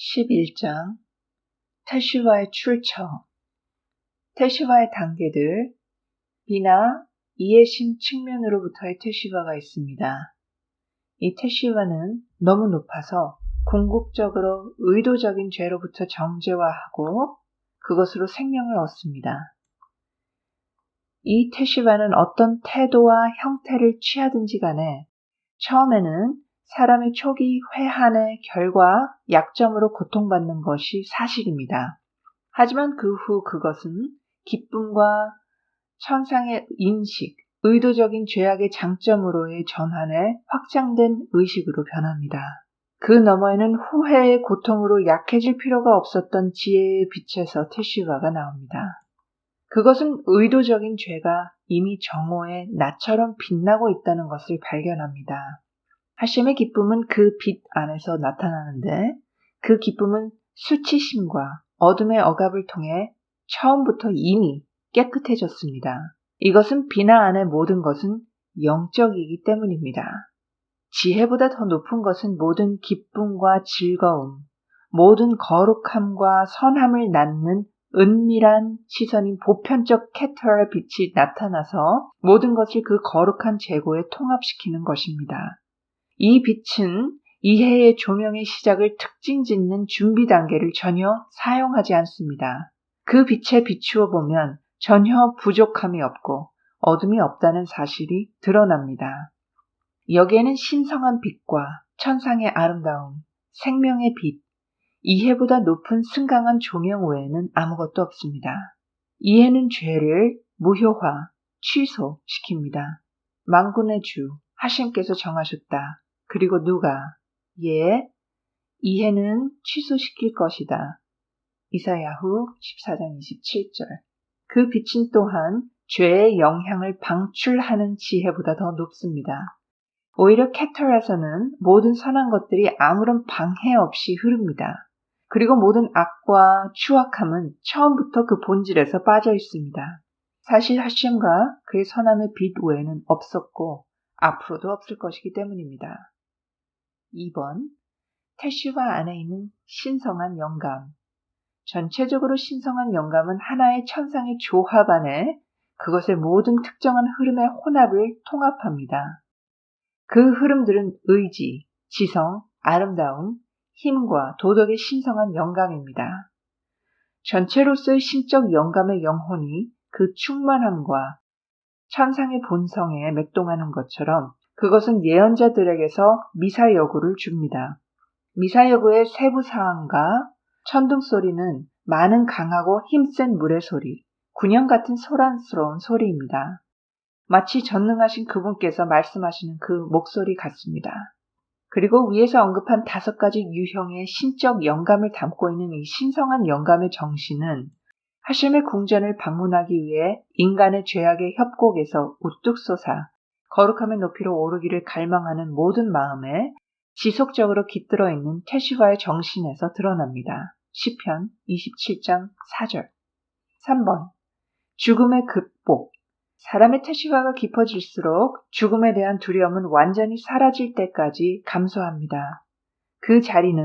11장 태시와의 출처. 태시와의 단계들. 비나 이해심 측면으로부터의 태시와가 있습니다. 이 태시와는 너무 높아서 궁극적으로 의도적인 죄로부터 정죄화하고 그것으로 생명을 얻습니다. 이 태시와는 어떤 태도와 형태를 취하든지 간에 처음에는 사람의 초기 회한의 결과 약점으로 고통받는 것이 사실입니다. 하지만 그 후 그것은 기쁨과 천상의 인식, 의도적인 죄악의 장점으로의 전환에 확장된 의식으로 변합니다. 그 너머에는 후회의 고통으로 약해질 필요가 없었던 지혜의 빛에서 태시와가 나옵니다. 그것은 의도적인 죄가 이미 정오에 나처럼 빛나고 있다는 것을 발견합니다. 하심의 기쁨은 그 빛 안에서 나타나는데 그 기쁨은 수치심과 어둠의 억압을 통해 처음부터 이미 깨끗해졌습니다. 이것은 비나 안의 모든 것은 영적이기 때문입니다. 지혜보다 더 높은 것은 모든 기쁨과 즐거움, 모든 거룩함과 선함을 낳는 은밀한 시선인 보편적 케터의 빛이 나타나서 모든 것을 그 거룩한 재고에 통합시키는 것입니다. 이 빛은 이해의 조명의 시작을 특징 짓는 준비 단계를 전혀 사용하지 않습니다. 그 빛에 비추어 보면 전혀 부족함이 없고 어둠이 없다는 사실이 드러납니다. 여기에는 신성한 빛과 천상의 아름다움, 생명의 빛, 이해보다 높은 승강한 조명 외에는 아무것도 없습니다. 이해는 죄를 무효화, 취소시킵니다. 만군의 주, 하심께서 정하셨다. 그리고 누가 이해는 취소시킬 것이다. 이사야후 14장 27절. 그 빛은 또한 죄의 영향을 방출하는 지혜보다 더 높습니다. 오히려 케터에서는 모든 선한 것들이 아무런 방해 없이 흐릅니다. 그리고 모든 악과 추악함은 처음부터 그 본질에서 빠져 있습니다. 사실 하심과 그의 선함의 빛 외에는 없었고 앞으로도 없을 것이기 때문입니다. 2번, 태시와 안에 있는 신성한 영감. 전체적으로 신성한 영감은 하나의 천상의 조합 안에 그것의 모든 특정한 흐름의 혼합을 통합합니다. 그 흐름들은 의지, 지성, 아름다움, 힘과 도덕의 신성한 영감입니다. 전체로서의 신적 영감의 영혼이 그 충만함과 천상의 본성에 맥동하는 것처럼 그것은 예언자들에게서 미사여구를 줍니다. 미사여구의 세부 사항과 천둥 소리는 많은 강하고 힘센 물의 소리, 군형 같은 소란스러운 소리입니다. 마치 전능하신 그분께서 말씀하시는 그 목소리 같습니다. 그리고 위에서 언급한 5가지 유형의 신적 영감을 담고 있는 이 신성한 영감의 정신은 하심의 궁전을 방문하기 위해 인간의 죄악의 협곡에서 우뚝 솟아 거룩함의 높이로 오르기를 갈망하는 모든 마음에 지속적으로 깃들어 있는 태시와의 정신에서 드러납니다. 시편 27장 4절. 3번. 죽음의 극복. 사람의 태시와가 깊어질수록 죽음에 대한 두려움은 완전히 사라질 때까지 감소합니다. 그 자리는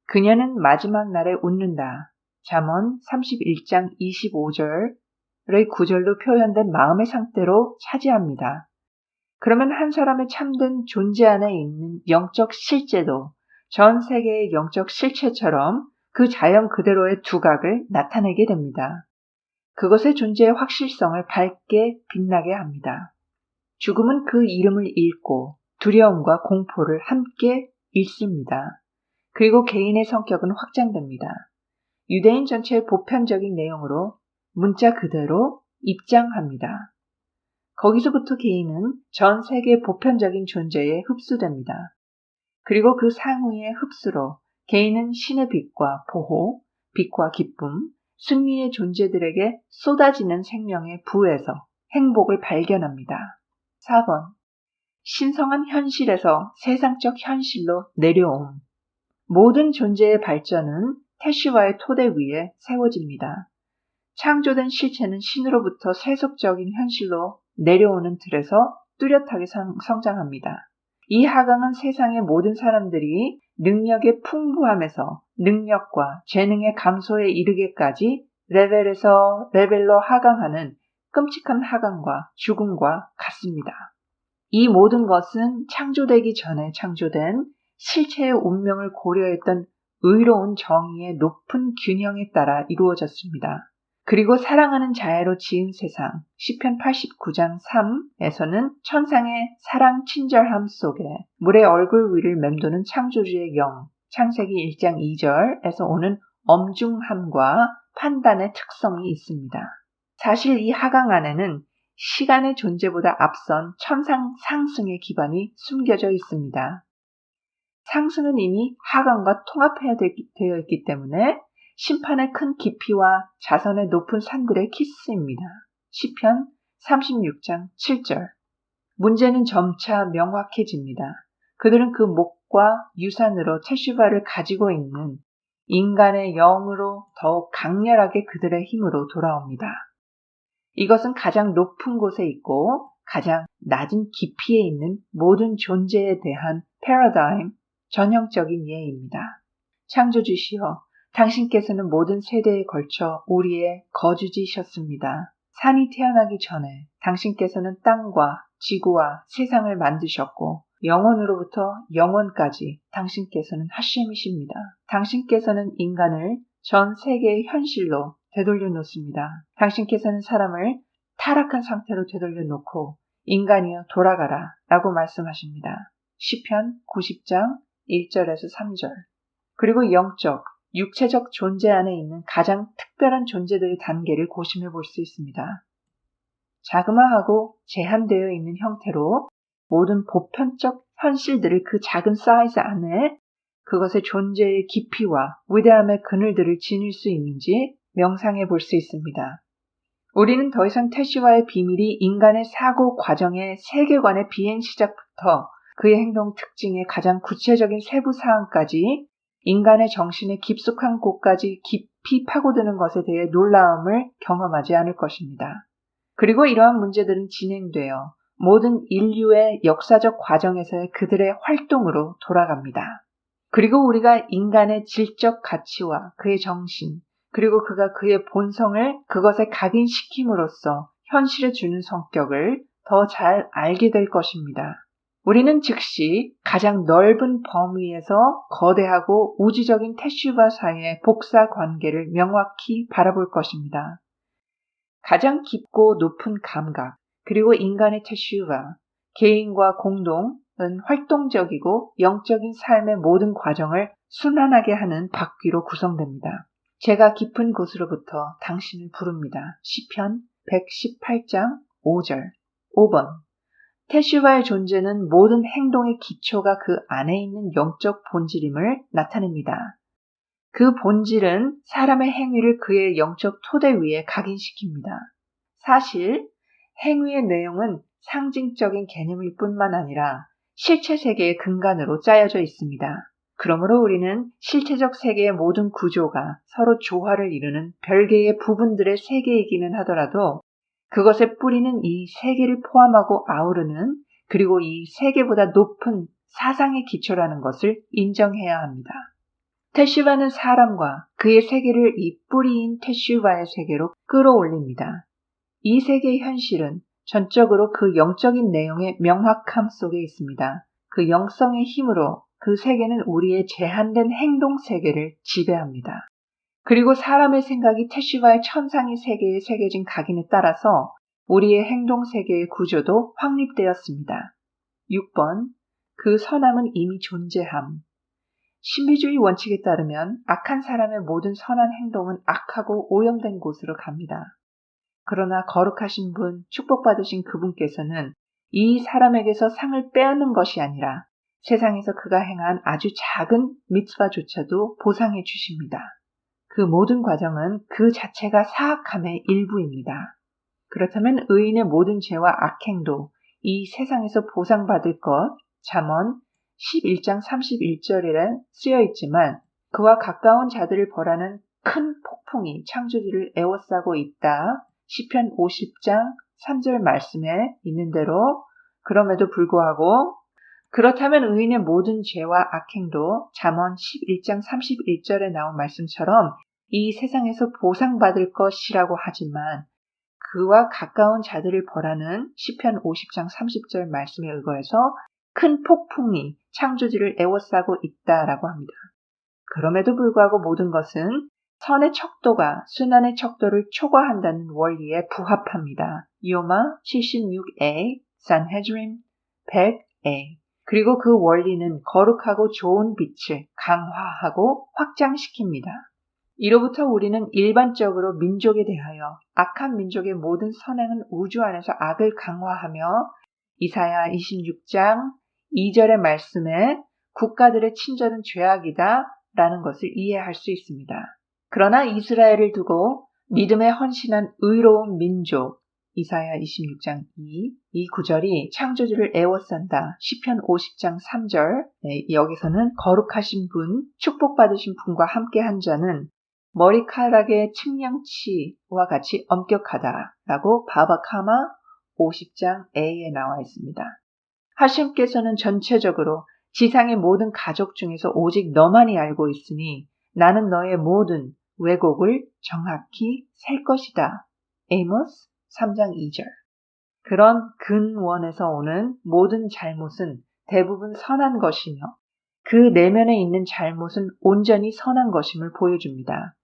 그녀는 마지막 날에 웃는다. 잠언 31장 25절의 구절로 표현된 마음의 상태로 차지합니다. 그러면 한 사람의 참된 존재 안에 있는 영적 실제도 전 세계의 영적 실체처럼 그 자연 그대로의 두각을 나타내게 됩니다. 그것의 존재의 확실성을 밝게 빛나게 합니다. 죽음은 그 이름을 잃고 두려움과 공포를 함께 잃습니다. 그리고 개인의 성격은 확장됩니다. 유대인 전체의 보편적인 내용으로 문자 그대로 입장합니다. 거기서부터 개인은 전 세계 보편적인 존재에 흡수됩니다. 그리고 그 상위의 흡수로 개인은 신의 빛과 보호, 빛과 기쁨, 승리의 존재들에게 쏟아지는 생명의 부에서 행복을 발견합니다. 4번. 신성한 현실에서 세상적 현실로 내려옴. 모든 존재의 발전은 태시와의 토대 위에 세워집니다. 창조된 실체는 신으로부터 세속적인 현실로 내려오는 틀에서 뚜렷하게 성장합니다. 이 하강은 세상의 모든 사람들이 능력의 풍부함에서 능력과 재능의 감소에 이르게까지 레벨에서 레벨로 하강하는 끔찍한 하강과 죽음과 같습니다. 이 모든 것은 창조되기 전에 창조된 실체의 운명을 고려했던 의로운 정의의 높은 균형에 따라 이루어졌습니다. 그리고 사랑하는 자애로 지은 세상 시편 89장 3에서는 천상의 사랑 친절함 속에 물의 얼굴 위를 맴도는 창조주의 영, 창세기 1장 2절에서 오는 엄중함과 판단의 특성이 있습니다. 사실 이 하강 안에는 시간의 존재보다 앞선 천상 상승의 기반이 숨겨져 있습니다. 상승은 이미 하강과 통합되어 있기 때문에 심판의 큰 깊이와 자선의 높은 산들의 키스입니다. 시편 36장 7절. 문제는 점차 명확해집니다. 그들은 그 목과 유산으로 테슈바를 가지고 있는 인간의 영으로 더욱 강렬하게 그들의 힘으로 돌아옵니다. 이것은 가장 높은 곳에 있고 가장 낮은 깊이에 있는 모든 존재에 대한 패러다임, 전형적인 예입니다. 창조주시여, 당신께서는 모든 세대에 걸쳐 우리의 거주지셨습니다. 산이 태어나기 전에 당신께서는 땅과 지구와 세상을 만드셨고 영원으로부터 영원까지 당신께서는 하심이십니다. 당신께서는 인간을 전 세계의 현실로 되돌려 놓습니다. 당신께서는 사람을 타락한 상태로 되돌려 놓고 인간이여 돌아가라 라고 말씀하십니다. 시편 90장 1절에서 3절. 그리고 영적, 육체적 존재 안에 있는 가장 특별한 존재들의 단계를 고심해 볼 수 있습니다. 자그마하고 제한되어 있는 형태로 모든 보편적 현실들을 그 작은 사이즈 안에 그것의 존재의 깊이와 위대함의 그늘들을 지닐 수 있는지 명상해 볼 수 있습니다. 우리는 더 이상 태시와의 비밀이 인간의 사고 과정의 세계관의 비행 시작부터 그의 행동 특징의 가장 구체적인 세부 사항까지 인간의 정신의 깊숙한 곳까지 깊이 파고드는 것에 대해 놀라움을 경험하지 않을 것입니다. 그리고 이러한 문제들은 진행되어 모든 인류의 역사적 과정에서의 그들의 활동으로 돌아갑니다. 그리고 우리가 인간의 질적 가치와 그의 정신, 그리고 그가 그의 본성을 그것에 각인시킴으로써 현실에 주는 성격을 더 잘 알게 될 것입니다. 우리는 즉시 가장 넓은 범위에서 거대하고 우주적인 태슈바 사이의 복사 관계를 명확히 바라볼 것입니다. 가장 깊고 높은 감각, 그리고 인간의 태슈바, 개인과 공동은 활동적이고 영적인 삶의 모든 과정을 순환하게 하는 바퀴로 구성됩니다. 제가 깊은 곳으로부터 당신을 부릅니다. 시편 118장 5절. 5번. 태슈바의 존재는 모든 행동의 기초가 그 안에 있는 영적 본질임을 나타냅니다. 그 본질은 사람의 행위를 그의 영적 토대 위에 각인시킵니다. 사실 행위의 내용은 상징적인 개념일 뿐만 아니라 실체 세계의 근간으로 짜여져 있습니다. 그러므로 우리는 실체적 세계의 모든 구조가 서로 조화를 이루는 별개의 부분들의 세계이기는 하더라도 그것의 뿌리는 이 세계를 포함하고 아우르는 그리고 이 세계보다 높은 사상의 기초라는 것을 인정해야 합니다. 태슈바는 사람과 그의 세계를 이 뿌리인 태슈바의 세계로 끌어올립니다. 이 세계의 현실은 전적으로 그 영적인 내용의 명확함 속에 있습니다. 그 영성의 힘으로 그 세계는 우리의 제한된 행동 세계를 지배합니다. 그리고 사람의 생각이 태슈바의 천상의 세계에 새겨진 각인에 따라서 우리의 행동 세계의 구조도 확립되었습니다. 6번. 그 선함은 이미 존재함. 신비주의 원칙에 따르면 악한 사람의 모든 선한 행동은 악하고 오염된 곳으로 갑니다. 그러나 거룩하신 분, 축복받으신 그분께서는 이 사람에게서 상을 빼앗는 것이 아니라 세상에서 그가 행한 아주 작은 미츠바조차도 보상해 주십니다. 그 모든 과정은 그 자체가 사악함의 일부입니다. 그렇다면 의인의 모든 죄와 악행도 이 세상에서 보상받을 것, 잠언 11장 31절에 쓰여 있지만 그와 가까운 자들을 벌하는 큰 폭풍이 창조주를 에워싸고 있다. 시편 50장 3절 말씀에 있는 대로 그럼에도 불구하고 그렇다면 의인의 모든 죄와 악행도 잠언 11장 31절에 나온 말씀처럼 이 세상에서 보상받을 것이라고 하지만 그와 가까운 자들을 벌하는 시편 50장 30절 말씀에 의거해서 큰 폭풍이 창조주를 에워싸고 있다라고 합니다. 그럼에도 불구하고 모든 것은 선의 척도가 순환의 척도를 초과한다는 원리에 부합합니다. 요마 76a, 산헤드린 100a. 그리고 그 원리는 거룩하고 좋은 빛을 강화하고 확장시킵니다. 이로부터 우리는 일반적으로 민족에 대하여 악한 민족의 모든 선행은 우주 안에서 악을 강화하며 이사야 26장 2절의 말씀에 국가들의 친절은 죄악이다 라는 것을 이해할 수 있습니다. 그러나 이스라엘을 두고 믿음에 헌신한 의로운 민족 이사야 26장 2, 이 구절이 창조주를 애워싼다. 시편 50장 3절 여기서는 거룩하신 분, 축복받으신 분과 함께한 자는 머리카락의 측량치와 같이 엄격하다라고 바바카마 50장 A에 나와 있습니다. 하심께서는 전체적으로 지상의 모든 가족 중에서 오직 너만이 알고 있으니 나는 너의 모든 왜곡을 정확히 셀 것이다. 에이모스 3장 2절. 그런 근원에서 오는 모든 잘못은 대부분 선한 것이며 그 내면에 있는 잘못은 온전히 선한 것임을 보여줍니다.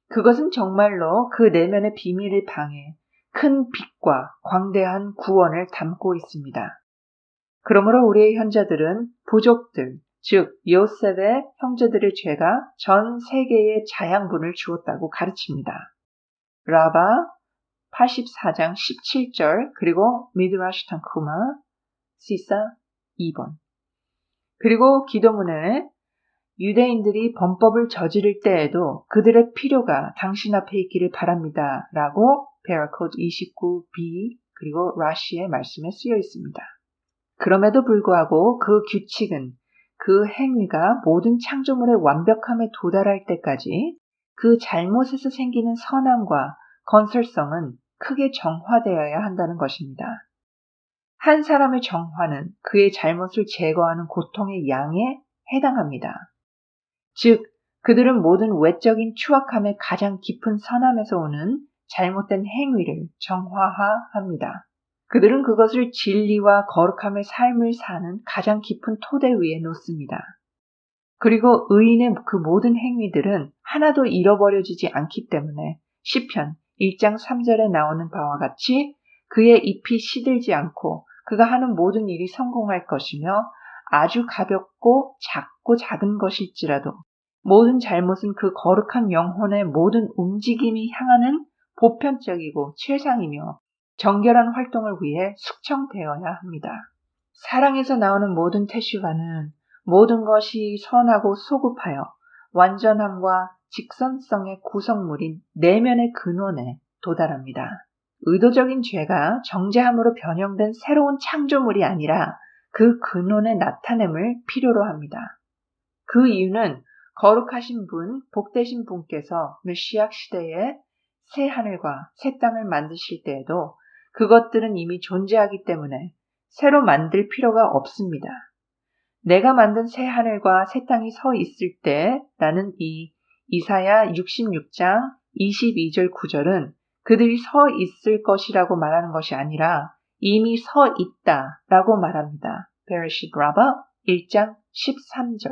그것은 정말로 그 내면의 비밀을 방해, 큰 빛과 광대한 구원을 담고 있습니다. 그러므로 우리의 현자들은 부족들, 즉 요셉의 형제들의 죄가 전 세계에 자양분을 주었다고 가르칩니다. 라바 84장 17절 그리고 미드라시 tanchuma 시사 2번. 그리고 기도문에 유대인들이 범법을 저지를 때에도 그들의 필요가 당신 앞에 있기를 바랍니다. 라고 베라코드 29b 그리고 라시의 말씀에 쓰여 있습니다. 그럼에도 불구하고 그 규칙은 그 행위가 모든 창조물의 완벽함에 도달할 때까지 그 잘못에서 생기는 선함과 건설성은 크게 정화되어야 한다는 것입니다. 한 사람의 정화는 그의 잘못을 제거하는 고통의 양에 해당합니다. 즉, 그들은 모든 외적인 추악함의 가장 깊은 선함에서 오는 잘못된 행위를 정화합니다. 그들은 그것을 진리와 거룩함의 삶을 사는 가장 깊은 토대 위에 놓습니다. 그리고 의인의 그 모든 행위들은 하나도 잃어버려지지 않기 때문에 시편 1장 3절에 나오는 바와 같이 그의 잎이 시들지 않고 그가 하는 모든 일이 성공할 것이며 아주 가볍고 작고 작은 것일지라도 모든 잘못은 그 거룩한 영혼의 모든 움직임이 향하는 보편적이고 최상이며 정결한 활동을 위해 숙청되어야 합니다. 사랑에서 나오는 모든 테슈바는 모든 것이 선하고 소급하여 완전함과 직선성의 구성물인 내면의 근원에 도달합니다. 의도적인 죄가 정죄함으로 변형된 새로운 창조물이 아니라 그 근원의 나타냄을 필요로 합니다. 그 이유는 거룩하신 분, 복되신 분께서 메시아 시대에 새 하늘과 새 땅을 만드실 때에도 그것들은 이미 존재하기 때문에 새로 만들 필요가 없습니다. 내가 만든 새 하늘과 새 땅이 서 있을 때라는 이 이사야 66장 22절 9절은 그들이 서 있을 것이라고 말하는 것이 아니라 이미 서 있다라고 말합니다. 베레시트 라바 1장 13절.